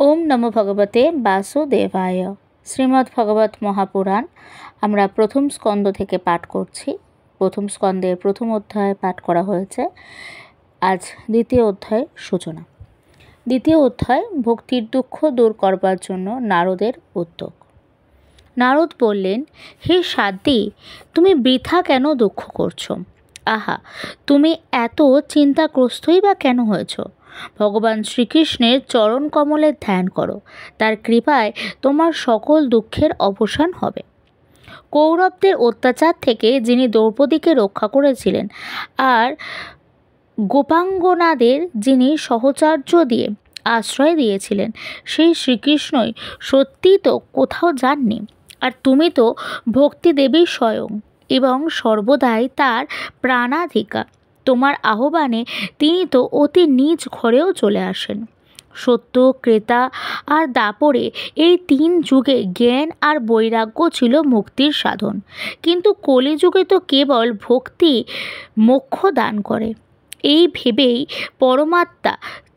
ওম নমো ভগবতে বাসুদেবায়। শ্রীমদ্ ভগবত মহাপুরাণ আমরা প্রথম স্কন্দ থেকে পাঠ করছি। প্রথম স্কন্দের প্রথম অধ্যায় পাঠ করা হয়েছে। আজ দ্বিতীয় অধ্যায়ের সূচনা। দ্বিতীয় অধ্যায় ভক্তির দুঃখ দূর করবার জন্য নারদের উদ্যোগ। নারদ বললেন, হে সাধ্বী, তুমি বৃথা কেন দুঃখ করছো? আহা, তুমি এত চিন্তাগ্রস্তই বা কেন হয়েছ? ভগবান শ্রীকৃষ্ণের চরণ কমলের ধ্যান করো, তার কৃপায় তোমার সকল দুঃখের অবসান হবে। কৌরবদের অত্যাচার থেকে যিনি দ্রৌপদীকে রক্ষা করেছিলেন আর গোপাঙ্গনাদের যিনি সহচর্য দিয়ে আশ্রয় দিয়েছিলেন, সেই শ্রীকৃষ্ণই সত্যিই তো কোথাও যাননি। আর তুমি তো ভক্তি দেবী স্বয়ং এবং সর্বদাই তার প্রাণাধিকা। তোমার আহ্বানে তিনি তো অতি নিজ ঘরেও চলে আসেন। সত্য, ক্রেতা আর দাপরে এই তিন যুগে জ্ঞান আর বৈরাগ্য ছিল মুক্তির সাধন, কিন্তু কলিযুগে তো কেবল ভক্তি মোক্ষ দান করে। এই ভেবেই পরমাত্মা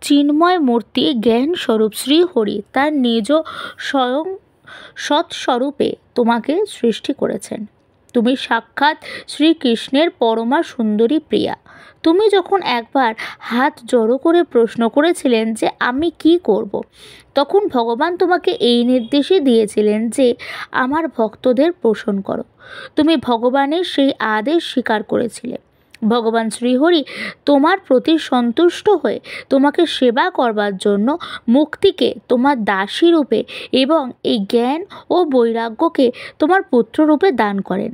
চিন্ময় মূর্তি জ্ঞানস্বরূপ শ্রীহরি তার নিজ স্বয়ং সৎস্বরূপে তোমাকে সৃষ্টি করেছেন। তুমি সাক্ষাৎ শ্রীকৃষ্ণের পরমা সুন্দরী প্রিয়া। তুমি যখন একবার হাত জড়ো করে প্রশ্ন করেছিলেন যে আমি কি করব, তখন ভগবান তোমাকে এই নির্দেশই দিয়েছিলেন যে আমার ভক্তদের পোষণ করো। তুমি ভগবানের সেই আদেশ স্বীকার করেছিলে। ভগবান শ্রীহরি তোমার প্রতি সন্তুষ্ট হয়ে তোমাকে সেবা করবার জন্য মুক্তিকে তোমার দাসী রূপে এবং এই জ্ঞান ও বৈরাগ্যকে তোমার পুত্ররূপে দান করেন।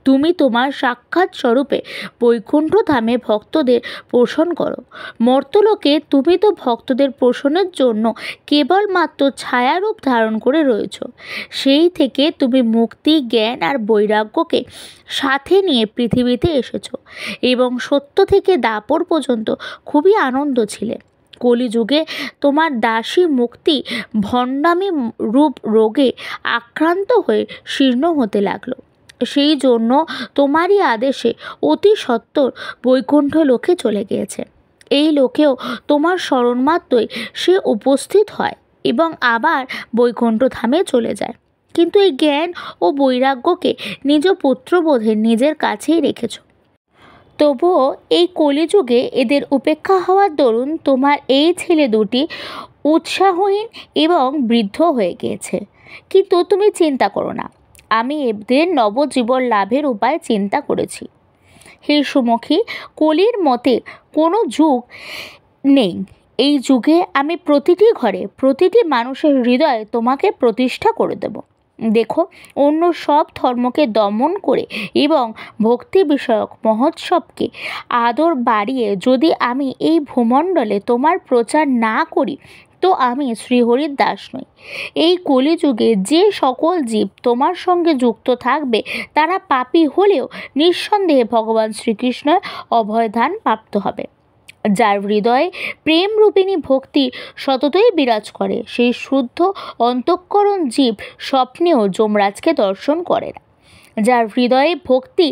তুমি তোমার সাক্ষাৎ স্বরূপে বৈকুণ্ঠ ধামে ভক্তদের পোষণ করো। মর্তলোকে তুমি তো ভক্তদের পোষণের জন্য কেবলমাত্র ছায়ারূপ ধারণ করে রয়েছ। সেই থেকে তুমি মুক্তি, জ্ঞান আর বৈরাগ্যকে সাথে নিয়ে পৃথিবীতে এসেছো এবং সত্য থেকে দাপর পর্যন্ত খুবই আনন্দ ছিলে। কলিযুগে তোমার দাসী মুক্তি ভণ্ডামি রূপ রোগে আক্রান্ত হয়ে শীর্ণ হতে লাগলো। সেই জন্য তোমারই আদেশে অতি সত্বর বৈকুণ্ঠ লোকে চলে গিয়েছে। এই লোকেও তোমার স্মরণমাত্রই সে উপস্থিত হয় এবং আবার বৈকুণ্ঠ ধামে চলে যায়। কিন্তু এই জ্ঞান ও বৈরাগ্যকে নিজ পুত্রবোধে নিজের কাছেই রেখেছ। তবুও এই কলিযুগে এদের উপেক্ষা হওয়ার দরুন তোমার এই ছেলে দুটি উৎসাহহীন এবং বৃদ্ধ হয়ে গিয়েছে। কিন্তু তুমি চিন্তা করো না, আমি এদের নবজীবন লাভের উপায় চিন্তা করেছি। হে সুমুখী, কলির মতে কোনো যুগ নেই। এই যুগে আমি প্রতিটি ঘরে, প্রতিটি মানুষের হৃদয়ে তোমাকে প্রতিষ্ঠা করে দেব। দেখো, অন্য সব ধর্মকে দমন করে এবং ভক্তি বিষয়ক মহোৎসবকে আদর বাড়িয়ে যদি আমি এই ভূমণ্ডলে তোমার প্রচার না করি, তো আমি শ্রীহরির দাস নই। এই কলিযুগে যে সকল জীব তোমার সঙ্গে যুক্ত থাকবে, তারা পাপী হলেও নিঃসন্দেহে ভগবান শ্রীকৃষ্ণের অভয়দান প্রাপ্ত হবে। যার হৃদয়ে প্রেমরূপিণী ভক্তি সততই বিরাজ করে, সেই শুদ্ধ অন্তঃকরণ জীব স্বপ্নেও যমরাজকে দর্শন করে না। যার হৃদয়ে ভক্তি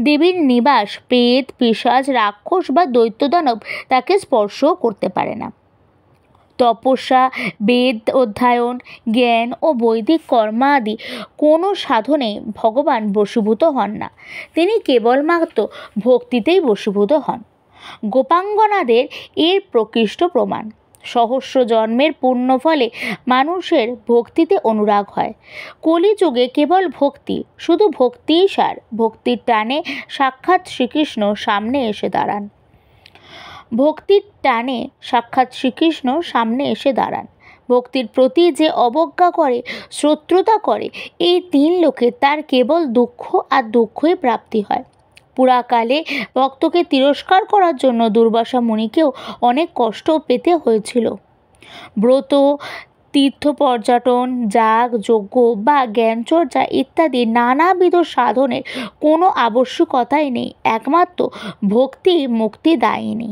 দেবীর নিবাস, প্রেত, পিশাচ, রাক্ষস বা দৈত্যদানব তাকে স্পর্শও করতে পারে না। তপস্যা, বেদ অধ্যয়ন, জ্ঞান ও বৈদিক কর্মাদি কোনো সাধনে ভগবান বশীভূত হন না। তিনি কেবলমাত্র ভক্তিতেই বশীভূত হন। গোপাঙ্গনাদের এর প্রকৃষ্ট প্রমাণ। সহস্র জন্মের পুণ্য ফলে মানুষের ভক্তিতে অনুরাগ হয়। কলিযুগে কেবল ভক্তি, শুধু ভক্তিই সার। ভক্তির টানে সাক্ষাৎ শ্রীকৃষ্ণ সামনে এসে দাঁড়ান। ভক্তির টানে সাক্ষাৎ শ্রীকৃষ্ণ সামনে এসে দাঁড়ান। ভক্তির প্রতি যে অবজ্ঞা করে, শত্রুতা করে, এই তিন লোকে তার কেবল দুঃখ আর দুঃখই প্রাপ্তি হয়। পুরাকালে ভক্তকে তিরস্কার করার জন্য দুর্বাসা মুনিকেও অনেক কষ্ট পেতে হয়েছিল। ব্রত, তীর্থ পর্যটন, যাগ, যজ্ঞ বা জ্ঞানচর্চা ইত্যাদি নানাবিধ সাধনের কোনো আবশ্যকতাই নেই। একমাত্র ভক্তি মুক্তিদায়িনী।